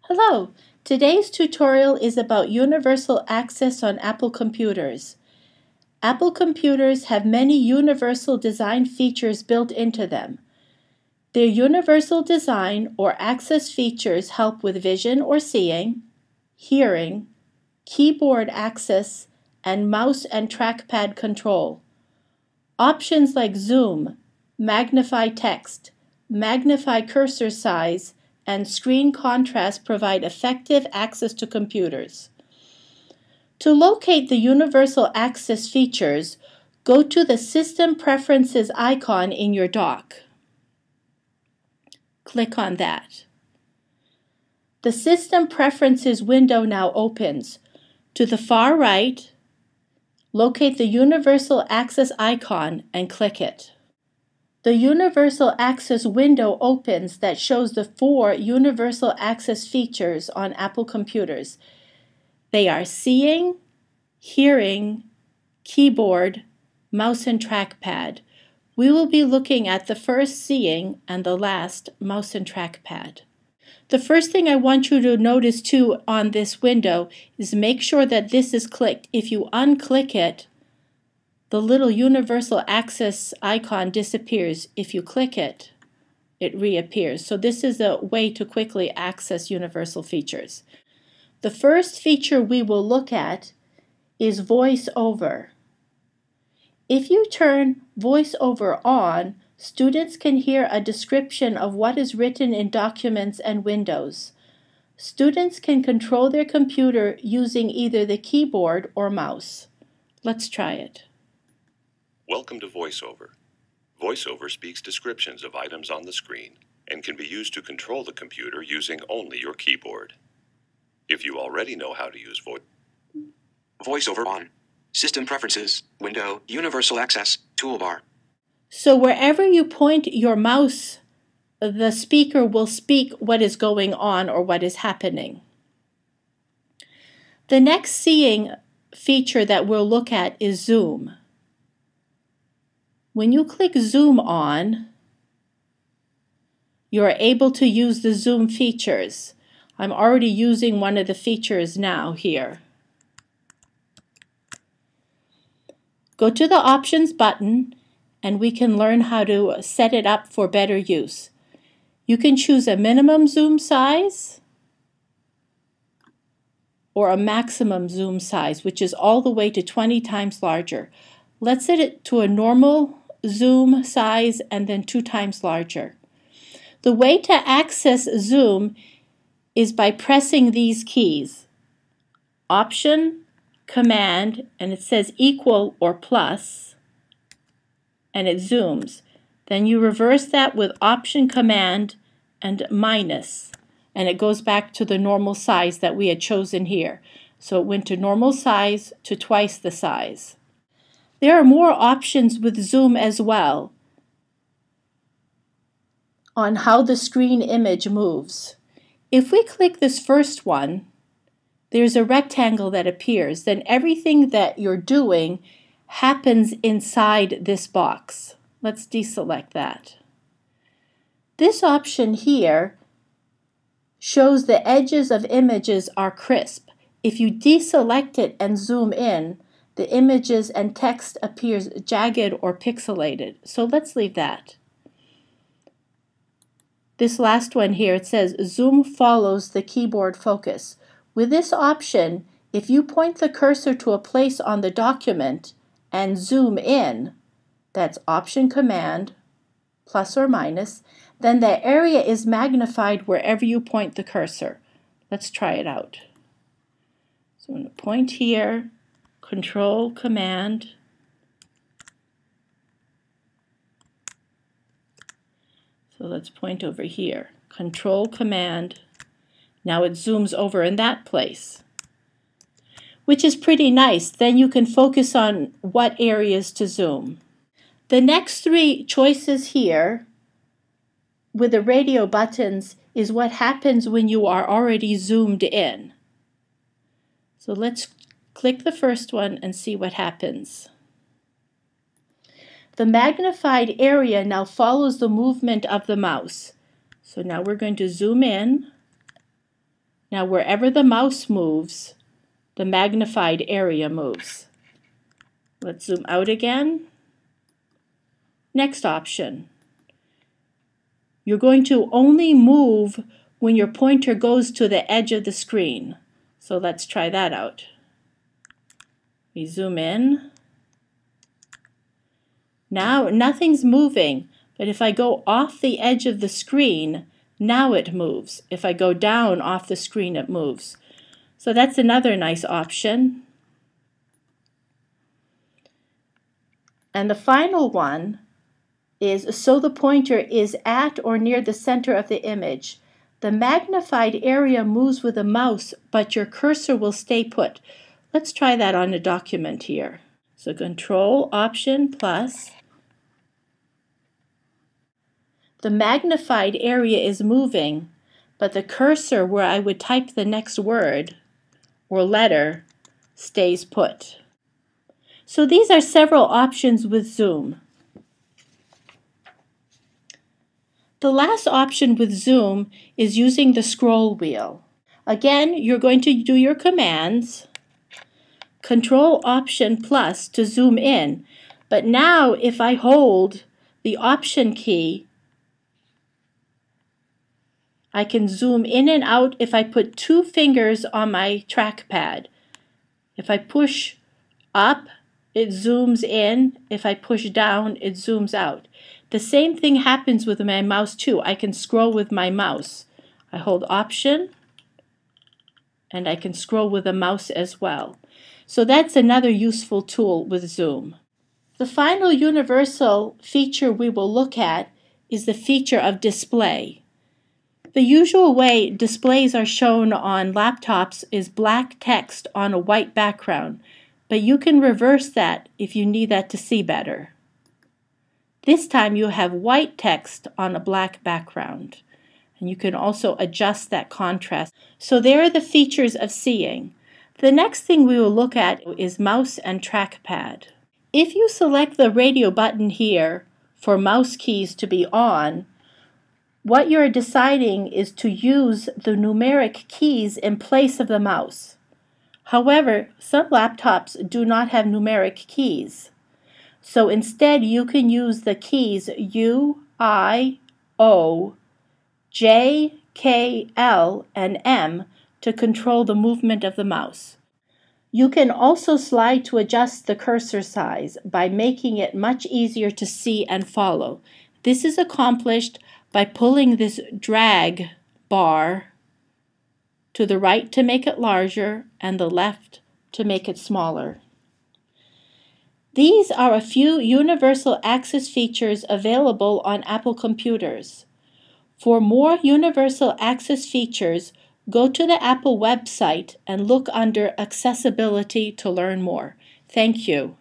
Hello! Today's tutorial is about universal access on Apple computers. Apple computers have many universal design features built into them. Their universal design or access features help with vision or seeing, hearing, keyboard access, and mouse and trackpad control. Options like zoom, magnify text, magnify cursor size, and screen contrast provide effective access to computers. To locate the universal access features, go to the System Preferences icon in your dock. Click on that. The System Preferences window now opens. To the far right, locate the Universal Access icon and click it. The Universal Access window opens that shows the 4 universal access features on Apple computers. They are seeing, hearing, keyboard, mouse and trackpad. We will be looking at the first seeing and the last mouse and trackpad. The first thing I want you to notice too on this window is make sure that this is clicked. If you unclick it, the little universal access icon disappears. If you click it, it reappears. So this is a way to quickly access universal features. The first feature we will look at is VoiceOver. If you turn VoiceOver on, students can hear a description of what is written in documents and windows. Students can control their computer using either the keyboard or mouse. Let's try it. Welcome to VoiceOver. VoiceOver speaks descriptions of items on the screen and can be used to control the computer using only your keyboard. If you already know how to use VoiceOver on. System Preferences, Window, Universal Access, Toolbar. So wherever you point your mouse, the speaker will speak what is going on or what is happening. The next seeing feature that we'll look at is zoom. When you click zoom on, you are able to use the zoom features. I'm already using one of the features now here. Go to the Options button and we can learn how to set it up for better use. You can choose a minimum zoom size or a maximum zoom size, which is all the way to 20 times larger. Let's set it to a normal zoom size and then 2 times larger. The way to access zoom is by pressing these keys. Option, Command, and it says equal or plus, and it zooms. Then you reverse that with Option, Command, and minus, and it goes back to the normal size that we had chosen here. So it went to normal size to twice the size. There are more options with zoom as well on how the screen image moves. If we click this first one, there's a rectangle that appears. Then everything that you're doing happens inside this box. Let's deselect that. This option here shows the edges of images are crisp. If you deselect it and zoom in, the images and text appears jagged or pixelated. So let's leave that. This last one here, it says zoom follows the keyboard focus. With this option, if you point the cursor to a place on the document and zoom in, that's Option, Command, plus or minus, then the area is magnified wherever you point the cursor. Let's try it out. So I'm going to point here, Control, Command, so let's point over here, Control, Command. Now it zooms over in that place, which is pretty nice. Then you can focus on what areas to zoom. The next 3 choices here with the radio buttons is what happens when you are already zoomed in. So let's click the first one and see what happens. The magnified area now follows the movement of the mouse. So now we're going to zoom in, Now wherever the mouse moves, the magnified area moves. Let's zoom out again. Next option. You're going to only move when your pointer goes to the edge of the screen. So let's try that out. We zoom in. Now nothing's moving, but if I go off the edge of the screen, now it moves. If I go down off the screen, it moves. So that's another nice option. And the final one is so the pointer is at or near the center of the image. The magnified area moves with the mouse, but your cursor will stay put. Let's try that on a document here. So Control, Option, plus. The magnified area is moving, but the cursor where I would type the next word or letter stays put. So these are several options with Zoom. The last option with Zoom is using the scroll wheel. Again, you're going to do your commands, Control Option plus to zoom in, but now if I hold the Option key, I can zoom in and out if I put 2 fingers on my trackpad. If I push up, it zooms in. If I push down, it zooms out. The same thing happens with my mouse too. I can scroll with my mouse. I hold Option, and I can scroll with a mouse as well. So that's another useful tool with Zoom. The final universal feature we will look at is the feature of display. The usual way displays are shown on laptops is black text on a white background, but you can reverse that if you need that to see better. This time you have white text on a black background, and you can also adjust that contrast. So there are the features of seeing. The next thing we will look at is mouse and trackpad. If you select the radio button here for mouse keys to be on, what you're deciding is to use the numeric keys in place of the mouse. However, some laptops do not have numeric keys. So instead you can use the keys U, I, O, J, K, L, and M to control the movement of the mouse. You can also slide to adjust the cursor size by making it much easier to see and follow. This is accomplished by pulling this drag bar to the right to make it larger and the left to make it smaller. These are a few universal access features available on Apple computers. For more universal access features, go to the Apple website and look under Accessibility to learn more. Thank you.